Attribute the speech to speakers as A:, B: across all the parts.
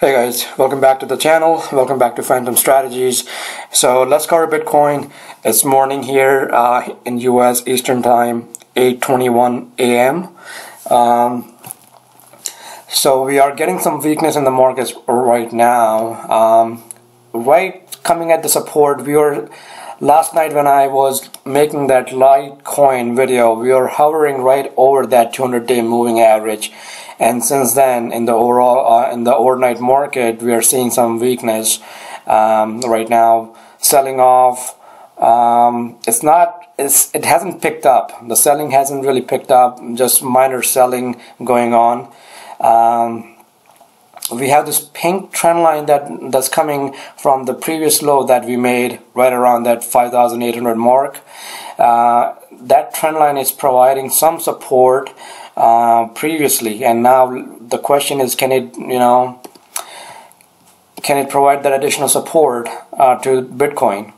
A: Hey guys, welcome back to the channel. Welcome back to Phantom.Strategies. So let's cover Bitcoin. It's morning here in US Eastern Time, 8:21 a.m. So we are getting some weakness in the markets right now. Right coming at the support, last night when I was making that Litecoin video, we were hovering right over that 200-day moving average. And since then, in the overnight market, we are seeing some weakness right now, selling off. It hasn't picked up. The selling hasn't really picked up. Just minor selling going on. We have this pink trend line that's coming from the previous low that we made right around that 5,800 mark. That trend line is providing some support previously, and now the question is, can it provide that additional support to Bitcoin?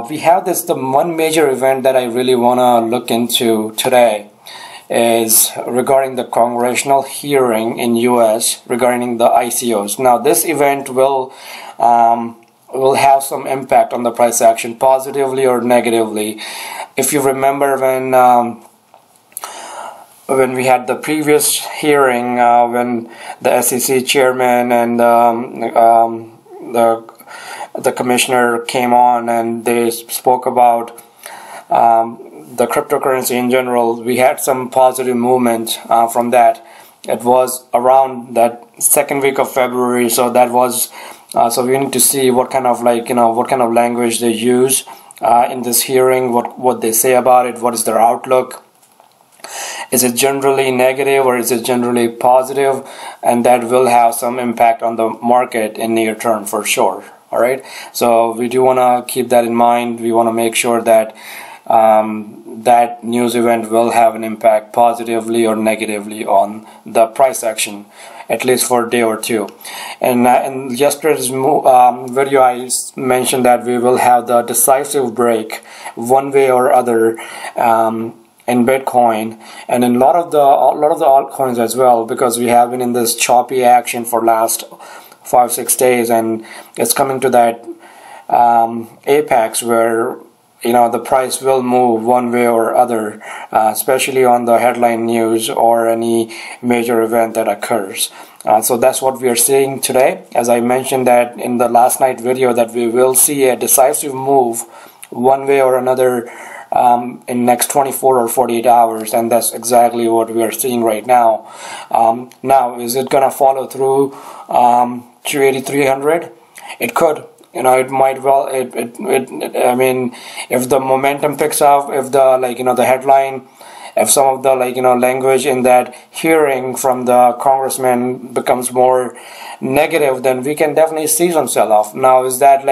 A: We have the one major event that I really want to look into today is regarding the congressional hearing in US regarding the ICOs. Now this event will have some impact on the price action, positively or negatively. If you remember when we had the previous hearing, when the SEC chairman and the commissioner came on and they spoke about the cryptocurrency in general, we had some positive movement from that. It was around that second week of February, so that was so we need to see what kind of language they use in this hearing, what they say about it, what is their outlook. Is it generally negative or is it generally positive? And that will have some impact on the market in near term for sure. Alright, so we do want to keep that in mind. We want to make sure that that news event will have an impact positively or negatively on the price action, at least for a day or two. And in yesterday's video, I mentioned that we will have the decisive break one way or other in Bitcoin and in a lot of the altcoins as well, because we have been in this choppy action for last 5-6 days, and it's coming to that apex where the price will move one way or other, especially on the headline news or any major event that occurs. So that's what we are seeing today. As I mentioned that in the last night video, that we will see a decisive move one way or another in next 24 or 48 hours, and that's exactly what we are seeing right now. Now, is it gonna follow through to 8,300? It could. It might well. I mean, if the momentum picks up, if the headline, if some of the language in that hearing from the congressman becomes more negative, then we can definitely see some sell-off. Now, is that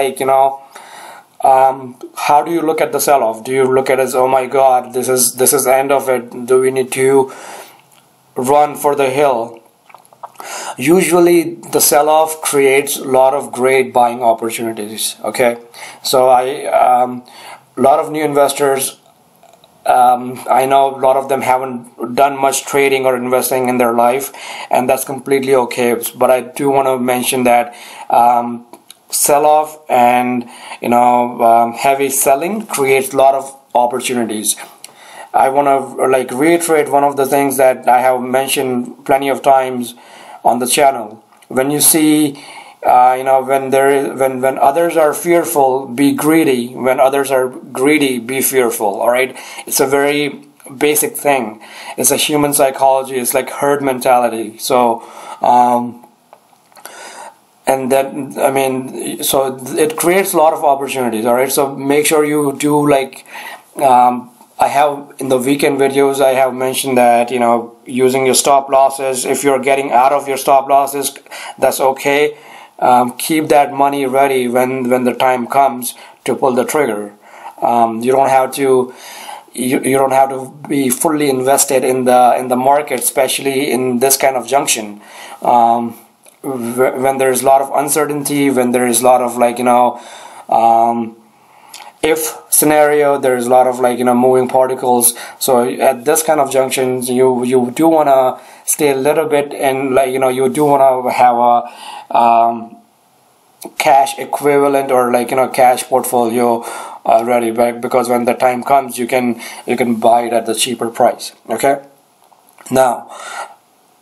A: how do you look at the sell-off? Do you look at it as, oh my God, this is the end of it? Do we need to run for the hill? Usually the sell-off creates a lot of great buying opportunities. Okay, so a lot of new investors, I know a lot of them haven't done much trading or investing in their life, and that's completely okay. But I do want to mention that sell-off and heavy selling creates a lot of opportunities. I want to reiterate one of the things that I have mentioned plenty of times on the channel. When you see when others are fearful, be greedy. When others are greedy, be fearful. All right, it's a very basic thing. It's a human psychology. It's like herd mentality. So and then so it creates a lot of opportunities. All right, so make sure you do I have in the weekend videos, I have mentioned that using your stop losses. If you're getting out of your stop losses, that's okay. Keep that money ready when the time comes to pull the trigger. You don't have to be fully invested in the market, especially in this kind of junction. When there's a lot of uncertainty, when there is a lot of if scenario, there's a lot of moving particles. So at this kind of junctions, you do want to stay a little bit, and you do want to have a cash equivalent, or cash portfolio ready back, because when the time comes, you can buy it at the cheaper price. Okay, now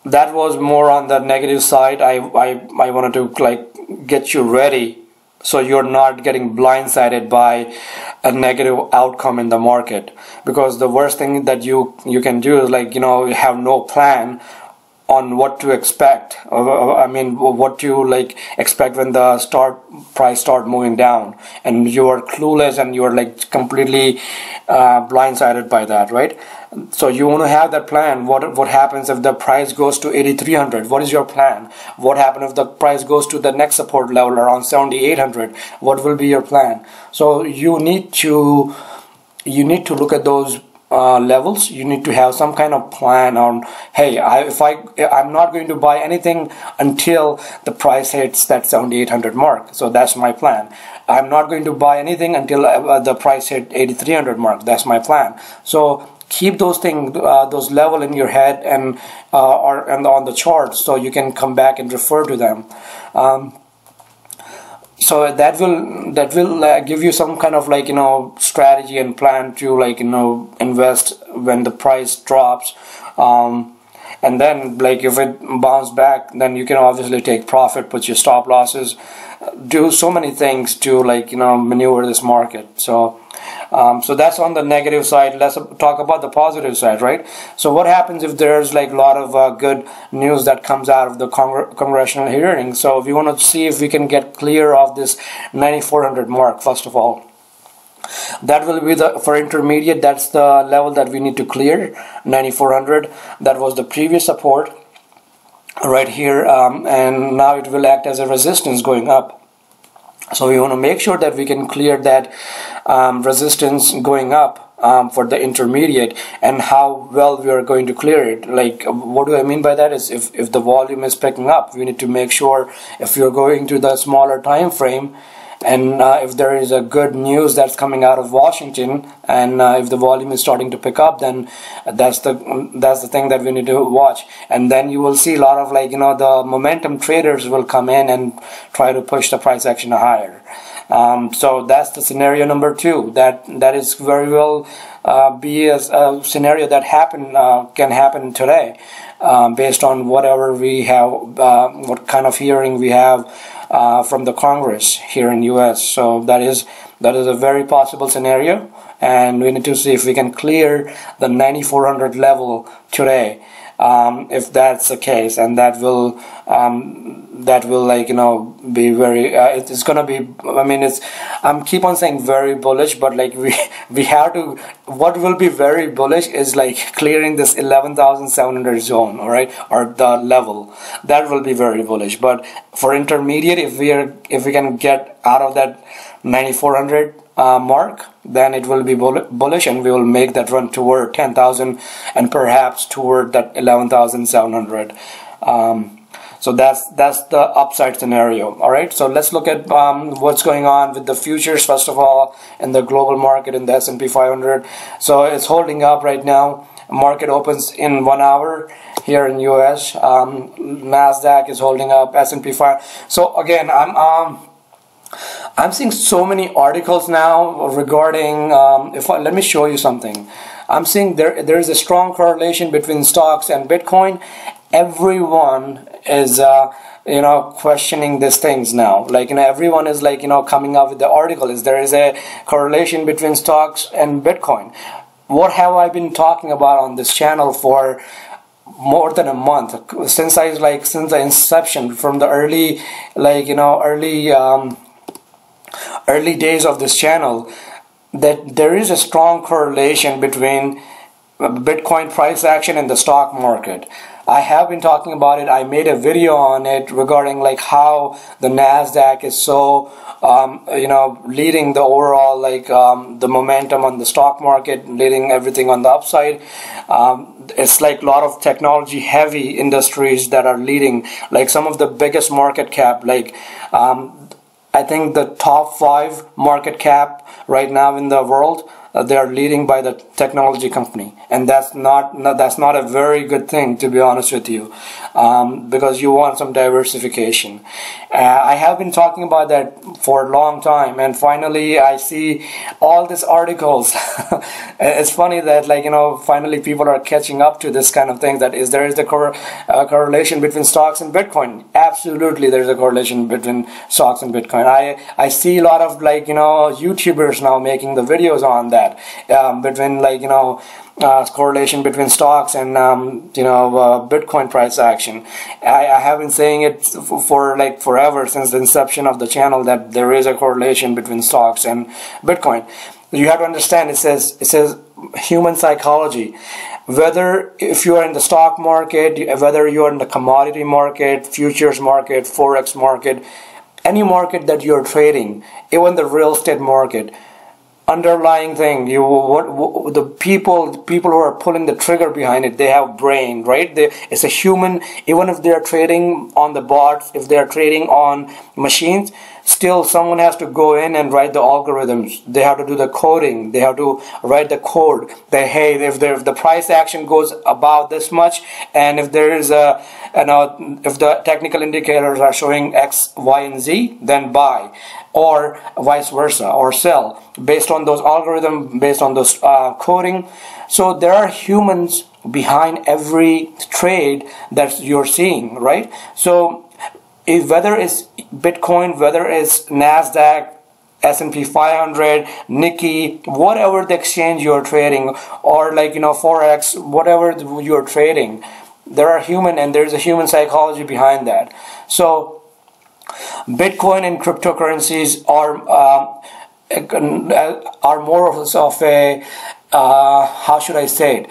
A: that was more on the negative side. I wanted to get you ready, so you're not getting blindsided by a negative outcome in the market, because the worst thing that you can do is have no plan on what to expect. I mean, what to expect when the price start moving down, and you are clueless and you are completely blindsided by that, right? So you want to have that plan. What happens if the price goes to 8,300? What is your plan? What happens if the price goes to the next support level around 7,800? What will be your plan? So you need to look at those levels. You need to have some kind of plan on, hey, I'm not going to buy anything until the price hits that 7,800 mark. So that's my plan. I'm not going to buy anything until the price hit 8,300 mark. That's my plan. So keep those things, those level in your head and on the chart, so you can come back and refer to them. So that will give you some kind of strategy and plan to invest when the price drops, and then if it bounces back, then you can obviously take profit, put your stop losses, do so many things to maneuver this market. So that's on the negative side. Let's talk about the positive side, right? So what happens if there's a lot of good news that comes out of the congressional hearing? So we want to see if we can get clear of this 9,400 mark. First of all, that will be for intermediate, that's the level that we need to clear. 9,400, that was the previous support right here, and now it will act as a resistance going up. So we want to make sure that we can clear that resistance going up for the intermediate, and how well we are going to clear it. What do I mean by that is, if the volume is picking up, we need to make sure, if you're going to the smaller time frame, and if there is a good news that's coming out of Washington, and if the volume is starting to pick up, then that's the thing that we need to watch. And then you will see a lot of the momentum traders will come in and try to push the price action higher. So that's the scenario number 2. That is very well be a scenario that can happen today, based on whatever we have, what kind of hearing we have from the Congress here in US. So that is a very possible scenario, and we need to see if we can clear the 9,400 level today. If that's the case, and that will be very it's gonna be, I'm keep on saying very bullish, but we have to, what will be very bullish is clearing this 11,700 zone, all right, or the level. That will be very bullish. But for intermediate, if we can get out of that 9,400 mark, then it will be bullish, and we will make that run toward 10,000 and perhaps toward that 11,700. So that's the upside scenario. All right, so let's look at what's going on with the futures first of all in the global market, in the S&P 500. So it's holding up right now. Market opens in 1 hour here in US. Nasdaq is holding up. S&P 5. So again, I'm seeing so many articles now regarding, let me show you something. I'm seeing there is a strong correlation between stocks and Bitcoin. Everyone is questioning these things now. Everyone is coming up with the article. There is a correlation between stocks and Bitcoin. What have I been talking about on this channel for more than a month, since since the inception, from the early days of this channel, that there is a strong correlation between Bitcoin price action and the stock market. I have been talking about it. I made a video on it regarding how the Nasdaq is so leading the overall the momentum on the stock market, leading everything on the upside. It's a lot of technology heavy industries that are leading, some of the biggest market cap, I think the top 5 market cap right now in the world, they are leading by the technology company, and that's not a very good thing, to be honest with you, because you want some diversification. I have been talking about that for a long time, and finally I see all these articles. It's funny that, like, finally people are catching up to this kind of thing. That is, there is the correlation between stocks and Bitcoin. Absolutely, there is a correlation between stocks and Bitcoin. I see a lot of, like, YouTubers now making the videos on that. Between, like, correlation between stocks and Bitcoin price action. I have been saying it for like forever, since the inception of the channel, that there is a correlation between stocks and Bitcoin. You have to understand, it says human psychology. Whether if you are in the stock market, whether you are in the commodity market, futures market, forex market, any market that you are trading, even the real estate market, underlying thing, the people who are pulling the trigger behind it, they have brain, right? It's a human. Even if they are trading on the bots, if they are trading on machines, still someone has to go in and write the algorithms. They have to do the coding. They have to write the code. That, hey, if the price action goes about this much, and if there is if the technical indicators are showing X, Y, and Z, then buy, or vice versa, or sell, based on those algorithms, based on those coding. So there are humans behind every trade that you're seeing, right? So whether it's Bitcoin, whether it's NASDAQ, S&P 500, Nikkei, whatever the exchange you're trading, or like, Forex, whatever you're trading, there are human, and there's a human psychology behind that. So Bitcoin and cryptocurrencies are more of a how should I say it?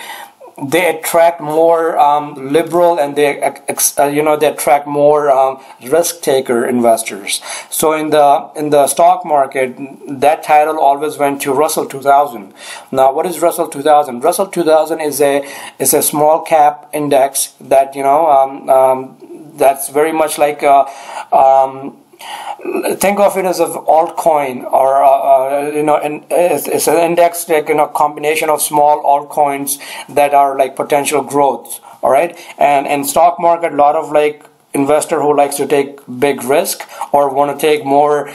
A: They attract more liberal, and they attract more risk taker investors. So in the stock market, that title always went to Russell 2000. Now, what is Russell 2000? Russell 2000 is a small cap index that that's very much like think of it as an altcoin, or it's an index, like combination of small altcoins that are like potential growth. All right, and in stock market, a lot of like investor who likes to take big risk, or want to take more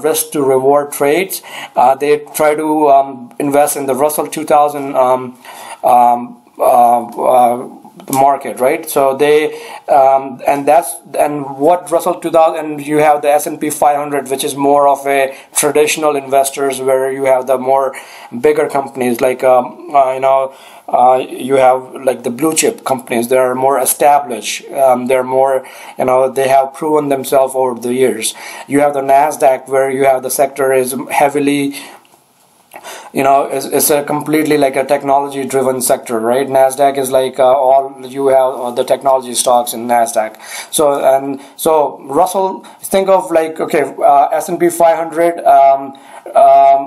A: risk to reward trades, they try to invest in the Russell 2000 market, right? So they and what Russell 2000, and you have the S&P 500, which is more of a traditional investors, where you have the more bigger companies, like you have like the blue chip companies. They are more established. They're more, they have proven themselves over the years. You have the NASDAQ, where you have the sector is heavily, it's a completely like a technology driven sector, right? NASDAQ is like all you have the technology stocks in NASDAQ. So Russell, think of like, okay, S&P 500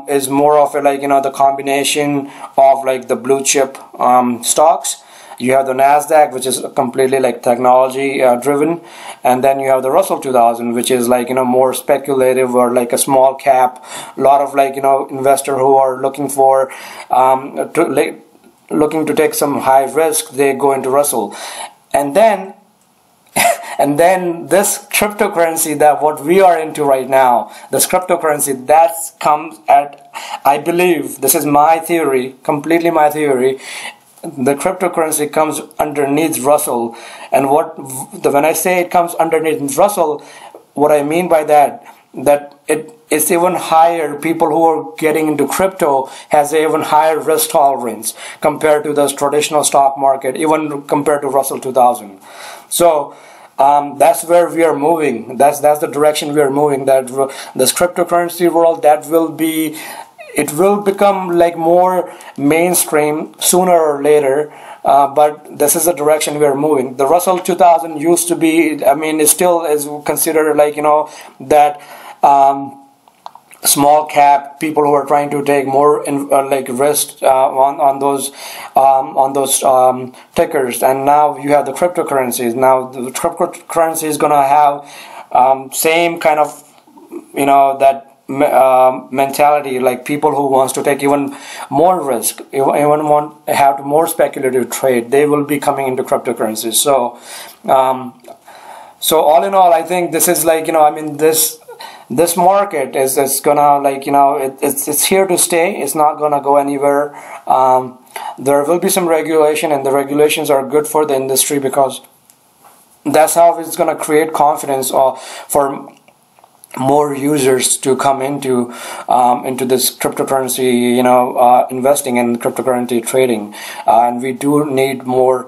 A: is more of a like, the combination of like the blue chip stocks. You have the NASDAQ, which is completely like technology driven, and then you have the Russell 2000, which is like more speculative, or like a small cap. A lot of like investor who are looking for looking to take some high risk, they go into Russell. And then and then this cryptocurrency, that what we are into right now, this cryptocurrency, that comes at, I believe, this is my theory, completely my theory, the cryptocurrency comes underneath Russell. And when I say it comes underneath Russell, what I mean by that it's even higher. People who are getting into crypto has an even higher risk tolerance compared to the traditional stock market, even compared to Russell 2000. So that's where we are moving. That's the direction we are moving. That this cryptocurrency world, it will become like more mainstream sooner or later, but this is the direction we are moving. The Russell 2000 used to be, it still is considered like, that small cap, people who are trying to take more like risk on those tickers. And now you have the cryptocurrencies. Now the cryptocurrency is going to have same kind of that mentality, like people who wants to take even more risk, even want have more speculative trade, they will be coming into cryptocurrencies. So so all in all, I think this is like, I mean, this market is gonna, like, it's here to stay. It's not gonna go anywhere. There will be some regulation, and the regulations are good for the industry, because that's how it's gonna create confidence for more users to come into this cryptocurrency, investing in cryptocurrency trading, and we do need more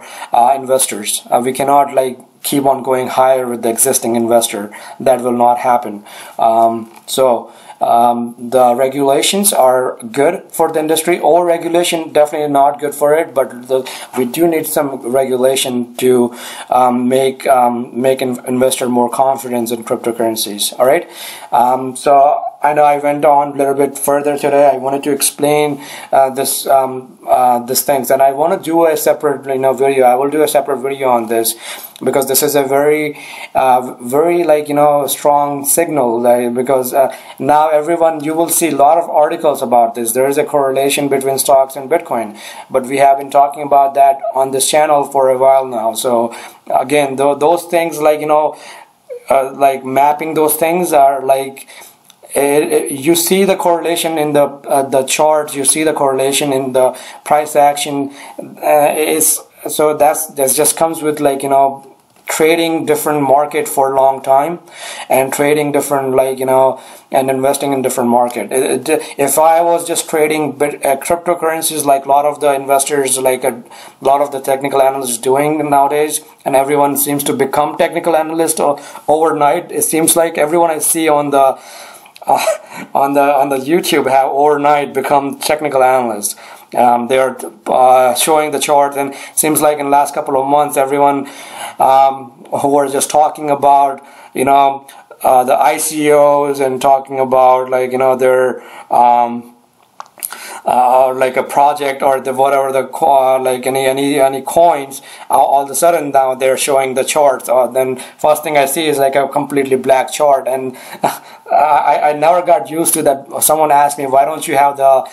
A: investors. We cannot like keep on going higher with the existing investor. That will not happen. The regulations are good for the industry. All regulation definitely not good for it, but we do need some regulation to make investor more confidence in cryptocurrencies. All right. So I know I went on a little bit further today. I wanted to explain this things, and I want to do a separate video. I will do a separate video on this, because this is a very like strong signal, because now everyone, you will see a lot of articles about this. There is a correlation between stocks and Bitcoin, but we have been talking about that on this channel for a while now. So again, those things, like like mapping those things are like, you see the correlation in the charts, you see the correlation in the price action. So that just comes with, like, trading different market for a long time, and trading different, like, and investing in different market. If I was just trading cryptocurrencies, like a lot of the investors, like a lot of the technical analysts doing nowadays, and everyone seems to become technical analyst overnight. It seems like everyone I see on the YouTube have overnight become technical analysts. They are showing the chart, and it seems like in the last couple of months, everyone who are just talking about the ICOs, and talking about, like, their like a project, or the whatever the like any coins, all of a sudden now they're showing the charts. Then first thing I see is like a completely black chart, and I never got used to that. Someone asked me, why don't you have the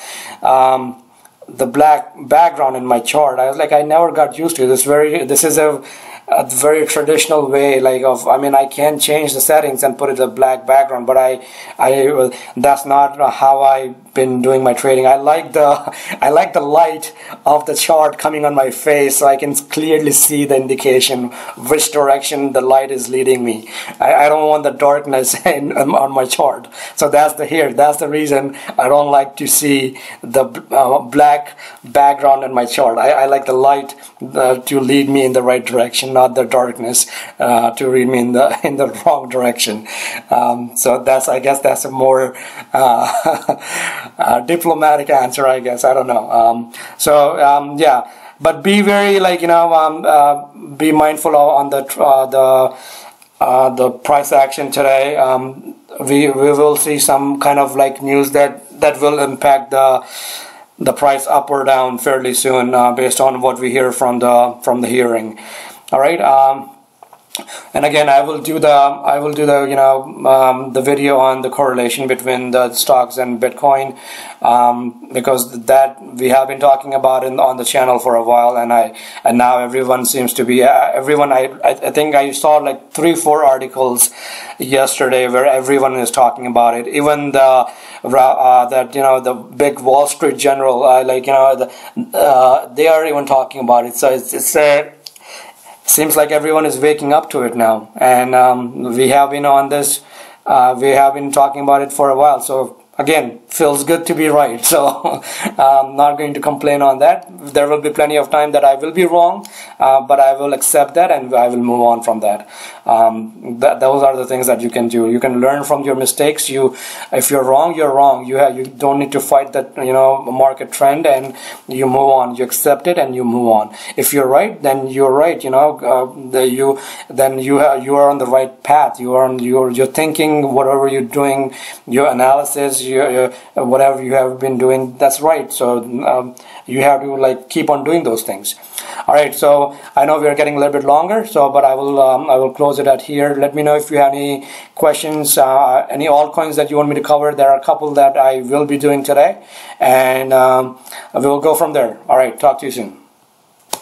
A: black background in my chart? I was like, I never got used to this. This is a very traditional way, like, I mean, I can change the settings and put it a black background, but I that's not how I've been doing my trading. I like the light of the chart coming on my face, so I can clearly see the indication which direction the light is leading me. I don't want the darkness on my chart. So that's the reason I don't like to see the black background in my chart. I like the light to lead me in the right direction, not the darkness to lead me in the wrong direction. So I guess that's a more diplomatic answer, I guess. I don't know. Yeah, but be very, like, be mindful on the price action today. We will see some kind of like news that will impact the price up or down fairly soon, based on what we hear from the hearing. All right. And again, I will do the video on the correlation between the stocks and Bitcoin, because that we have been talking about on the channel for a while, and now everyone seems to be I think I saw like 3-4 articles yesterday where everyone is talking about it. Even the big Wall Street general, they are even talking about it. So it's seems like everyone is waking up to it now, and we have been on this. We have been talking about it for a while. So again, feels good to be right. So I'm not going to complain on that. There will be plenty of time that I will be wrong, but I will accept that, and I will move on from that. Those are the things that you can do. You can learn from your mistakes. If you're wrong, you're wrong. You don't need to fight that market trend, and you move on. You accept it and you move on. If you're right, then you're right. You are on the right path. You're thinking, whatever you're doing, your analysis, whatever you have been doing, that's right. So you have to like keep on doing those things. All right, so I know we are getting a little bit longer, so but I will close it at here. Let me know if you have any questions, any altcoins that you want me to cover. There are a couple that I will be doing today, and we will go from there. All right, talk to you soon.